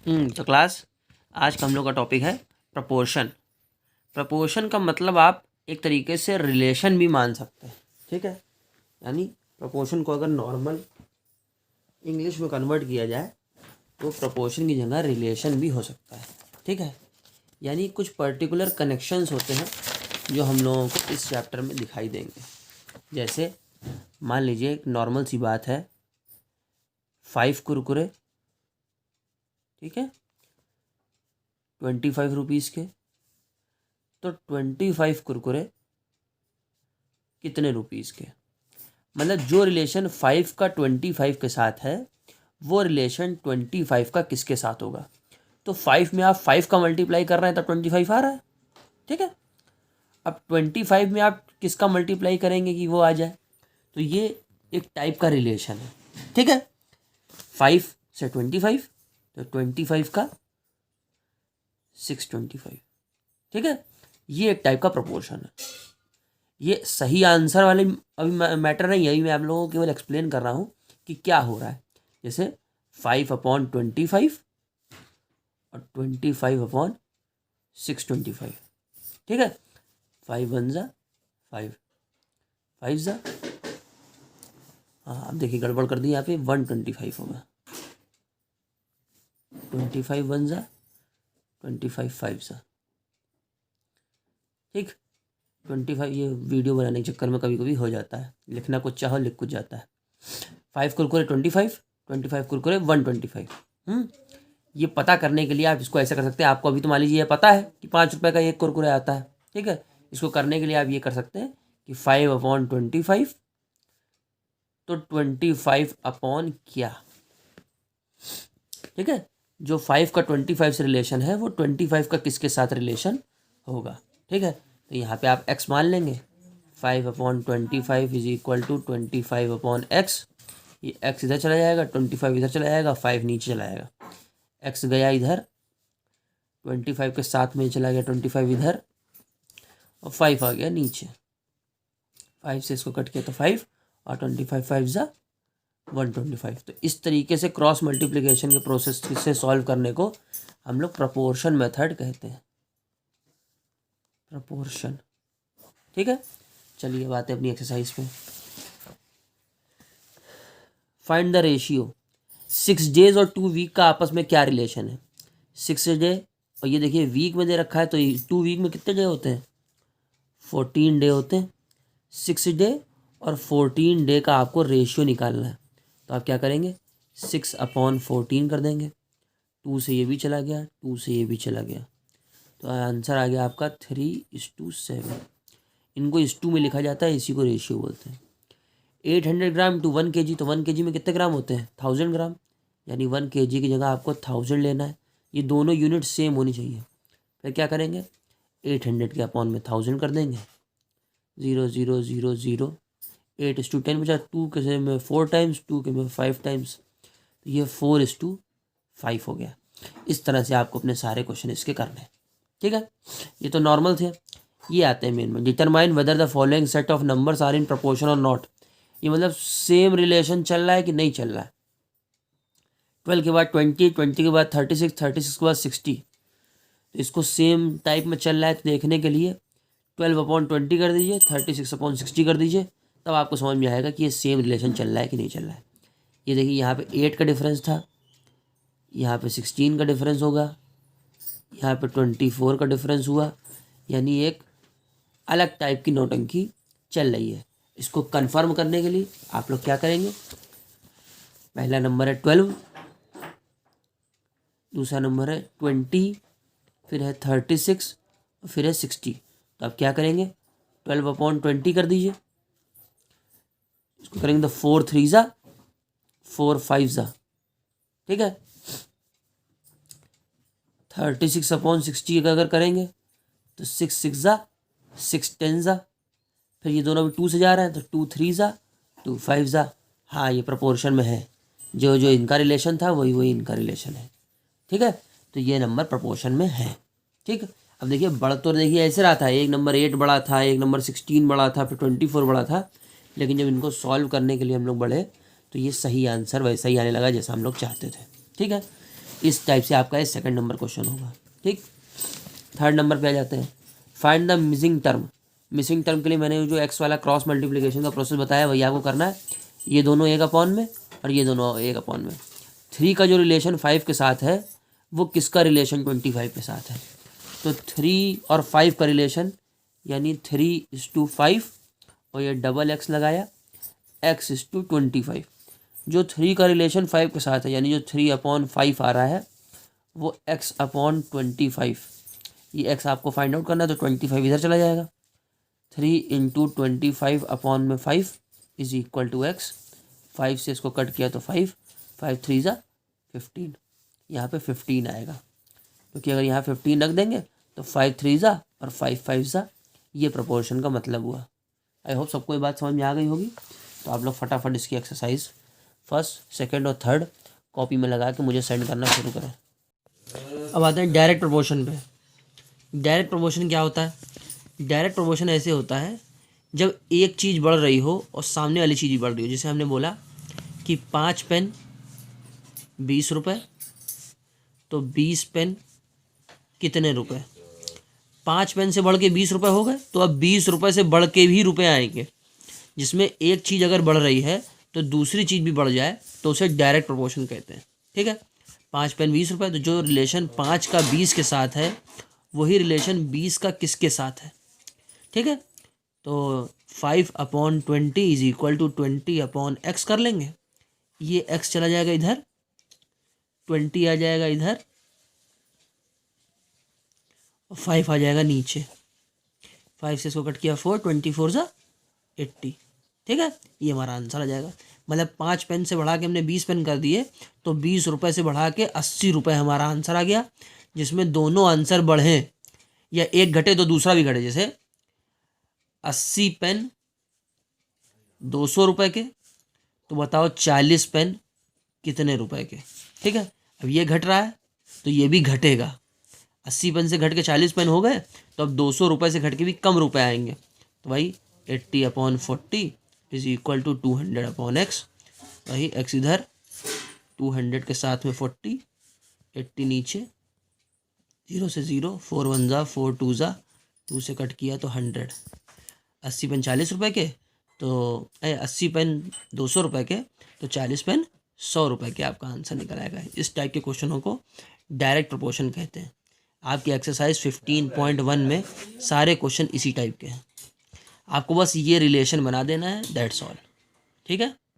तो क्लास आज का हम लोग का टॉपिक है प्रपोर्शन। प्रपोर्शन का मतलब आप एक तरीके से रिलेशन भी मान सकते हैं, ठीक है। यानी प्रपोर्शन को अगर नॉर्मल इंग्लिश में कन्वर्ट किया जाए तो प्रपोर्शन की जगह रिलेशन भी हो सकता है, ठीक है। यानी कुछ पर्टिकुलर कनेक्शंस होते हैं जो हम लोगों को इस चैप्टर में दिखाई देंगे। जैसे मान लीजिए एक नॉर्मल सी बात है, 5 कुरकुरे, ठीक है, 25 रुपीज़ के। तो 25 कुरकुरे कितने रुपीज़ के, मतलब जो रिलेशन 5 का 25 के साथ है वो रिलेशन 25 का किसके साथ होगा। तो 5 में आप 5 का मल्टीप्लाई कर रहे हैं तब 25 आ रहा है, ठीक है। अब 25 में आप किसका मल्टीप्लाई करेंगे कि वो आ जाए, तो ये एक टाइप का रिलेशन है, ठीक है। 5 से 25 तो 25 का 625, ठीक है। ये एक टाइप का प्रपोर्शन है। ये सही आंसर वाले अभी मैटर नहीं है, अभी मैं आप लोगों को केवल एक्सप्लेन कर रहा हूँ कि क्या हो रहा है। जैसे 5/25 और 25/625, ठीक है। 5 1 जा 5, 5 जा, हाँ अब देखिए गड़बड़ कर दी यहाँ पे, 125 होगा। 25 1 जा 25 5 जा, ठीक। 25 ये वीडियो बनाने के चक्कर में कभी कभी हो जाता है, लिखना कुछ चाहो लिख कुछ जाता है। 5 कुरकुरे 25, 25 कुरकुरे 125। ये पता करने के लिए आप इसको ऐसा कर सकते हैं। आपको अभी तो मान लीजिए ये पता है कि 5 रुपये का एक कुरकुरे आता है, ठीक है। इसको करने के लिए आप ये कर सकते हैं कि 5/25 तो 25 अपॉन क्या, ठीक है। जो 5 का 25 से रिलेशन है वो 25 का किसके साथ रिलेशन होगा, ठीक है। तो यहाँ पे आप x मान लेंगे, 5/25 इज इक्वल टू 25/x। ये x इधर चला जाएगा, 25 इधर चला जाएगा, 5 नीचे चला जाएगा। x गया इधर, 25 के साथ में चला गया 25 इधर, और 5 आ गया नीचे। 5 से इसको कट किया तो 5 और 25 5 जा 125। तो इस तरीके से क्रॉस मल्टीप्लिकेशन के प्रोसेस से सॉल्व करने को हम लोग प्रपोर्शन मेथड कहते हैं, प्रपोर्शन, ठीक है। चलिए बात है अपनी एक्सरसाइज पे। फाइंड द रेशियो 6 डेज और 2 वीक का आपस में क्या रिलेशन है। 6 डे और ये देखिए वीक में दे रखा है, तो 2 वीक में कितने डे होते हैं, 14 डे होते हैं। 6 डे और 14 डे का आपको रेशियो निकालना है। तो आप क्या करेंगे, 6/14 कर देंगे। 2 से ये भी चला गया, 2 से ये भी चला गया, तो आंसर आ गया आपका 3:7। इनको इस 2 में लिखा जाता है, इसी को रेशियो बोलते हैं। 800 ग्राम टू 1 kg, तो 1 kg में कितने ग्राम होते हैं, 1000 ग्राम। यानी 1 kg की जगह आपको 1000 लेना है। ये दोनों यूनिट सेम होनी चाहिए। फिर क्या करेंगे, 800 के अपॉन में 1000 कर देंगे, 0 0 0 0, 8:10 बचा। 2 के में 4 टाइम्स, 2 के में 5 टाइम्स, तो ये 4:5 हो गया। इस तरह से आपको अपने सारे क्वेश्चन इसके करने हैं, ठीक है। ये तो नॉर्मल थे। ये आते हैं मेन में, determine whether the following set of numbers are in proportion और नॉट। ये मतलब सेम रिलेशन चल रहा है कि नहीं चल रहा है। 12 के बाद 20, 20 के बाद 36, 36 के बाद 60, तो इसको सेम टाइप में चल रहा है तो देखने के लिए 12/20 कर दीजिए, 36/60 कर दीजिए, तब आपको समझ में आएगा कि ये सेम रिलेशन चल रहा है कि नहीं चल रहा है। ये देखिए यहाँ पे 8 का डिफरेंस था, यहाँ पे 16 का डिफरेंस होगा, यहाँ पे 24 का डिफरेंस हुआ। यानी एक अलग टाइप की नौटंकी चल रही है। इसको कंफर्म करने के लिए आप लोग क्या करेंगे, पहला नंबर है 12, दूसरा नंबर है 20, फिर है 36 और फिर है 60। तो आप क्या करेंगे, 12/20 कर दीजिए। इसको करेंगे तो 4 3 जा 4 5 जा, ठीक है। 36/60 का अगर करेंगे तो 6 6 जा 6 10 जा, फिर ये दोनों भी 2 से जा रहे हैं तो 2 3 जा 2 5 जा। हाँ ये प्रपोर्शन में है, जो जो इनका रिलेशन था वही वही इनका रिलेशन है, ठीक है। तो ये नंबर प्रपोर्शन में है, ठीक। अब देखिए बढ़ तो देखिए ऐसे रहा था, एक नंबर 8 बड़ा था, एक नंबर 16 बड़ा था, फिर 24 बड़ा था, लेकिन जब इनको सॉल्व करने के लिए हम लोग बढ़े तो ये सही आंसर वैसा ही आने लगा जैसा हम लोग चाहते थे, ठीक है। इस टाइप से आपका ये सेकंड नंबर क्वेश्चन होगा। ठीक, थर्ड नंबर पे आ जाते हैं। Find the missing term. Missing term के लिए मैंने जो एक्स वाला क्रॉस मल्टीप्लिकेशन का प्रोसेस बताया वही आपको करना है। ये दोनों 1 में और ये दोनों 1 में। 3 का जो रिलेशन 5 के साथ है वो किसका रिलेशन 25 के साथ है। तो 3 और 5 का रिलेशन यानी 3:5 और ये डबल एक्स लगाया x:25। जो 3 का रिलेशन 5 के साथ है यानी जो 3/5 आ रहा है वो x/25। ये x आपको फाइंड आउट करना है तो 25 इधर चला जाएगा। 3 × 25/5 इज इक्वल टू x। 5 से इसको कट किया तो 5, 5 3 ज़ा 15, यहाँ पे 15 आएगा क्योंकि अगर यहाँ 15 रख देंगे तो 5 3 ज़ा और 5 5 ज़ा, ये प्रपोर्शन का मतलब हुआ। आई होप सबको ये बात समझ में आ गई होगी। तो आप लोग फटाफट इसकी एक्सरसाइज फर्स्ट, सेकंड और थर्ड कॉपी में लगा के मुझे सेंड करना शुरू करें। अब आते हैं डायरेक्ट प्रपोर्शन पे। डायरेक्ट प्रपोर्शन क्या होता है? डायरेक्ट प्रपोर्शन ऐसे होता है जब एक चीज़ बढ़ रही हो और सामने वाली चीज़ भी बढ़ रही हो। जैसे हमने बोला कि 5 पेन 20 रुपये, तो 20 पेन कितने रुपए? 5 पेन से बढ़ के 20 रुपये हो गए, तो अब 20 रुपये से बढ़ के भी रुपये आएंगे। जिसमें एक चीज़ अगर बढ़ रही है तो दूसरी चीज़ भी बढ़ जाए तो उसे डायरेक्ट प्रपोर्शन कहते हैं। ठीक है, 5 पेन 20 रुपये, तो जो रिलेशन 5 का 20 के साथ है वही रिलेशन 20 का किसके साथ है? ठीक है, तो 5/20 इज इक्वल टू 20/x कर लेंगे। ये x चला जाएगा इधर, 20 आ जाएगा इधर और 5 आ जाएगा नीचे। 5 से इसको कट किया 4, 24 ज़ा 80। ठीक है, ये हमारा आंसर आ जाएगा। मतलब 5 पेन से बढ़ा के हमने 20 पेन कर दिए तो 20 रुपये से बढ़ा के 80 रुपये हमारा आंसर आ गया। जिसमें दोनों आंसर बढ़ें या एक घटे तो दूसरा भी घटे। जैसे 80 पेन 200 रुपये के, तो बताओ 40 पेन कितने रुपए के? ठीक है, अब ये घट रहा है तो ये भी घटेगा। 80 पेन से घट के 40 पेन हो गए तो अब 200 रुपये से घट के भी कम रुपए आएंगे। तो भाई 80/40 इज इक्वल टू 200/x। वही x इधर, 200 के साथ में 40, 80 नीचे, 0 से 0, 4 1 ज़ा 4 2 ज़ा, 2 से कट किया तो 100। 80 पेन 40 रुपये के, तो 80 पेन 200 रुपये के, तो 40 पेन 100 रुपये के आपका आंसर निकल आएगा। इस टाइप के क्वेश्चनों को डायरेक्ट प्रपोर्शन कहते हैं। आपकी एक्सरसाइज 15.1 में सारे क्वेश्चन इसी टाइप के हैं। आपको बस ये रिलेशन बना देना है, दैट्स ऑल। ठीक है।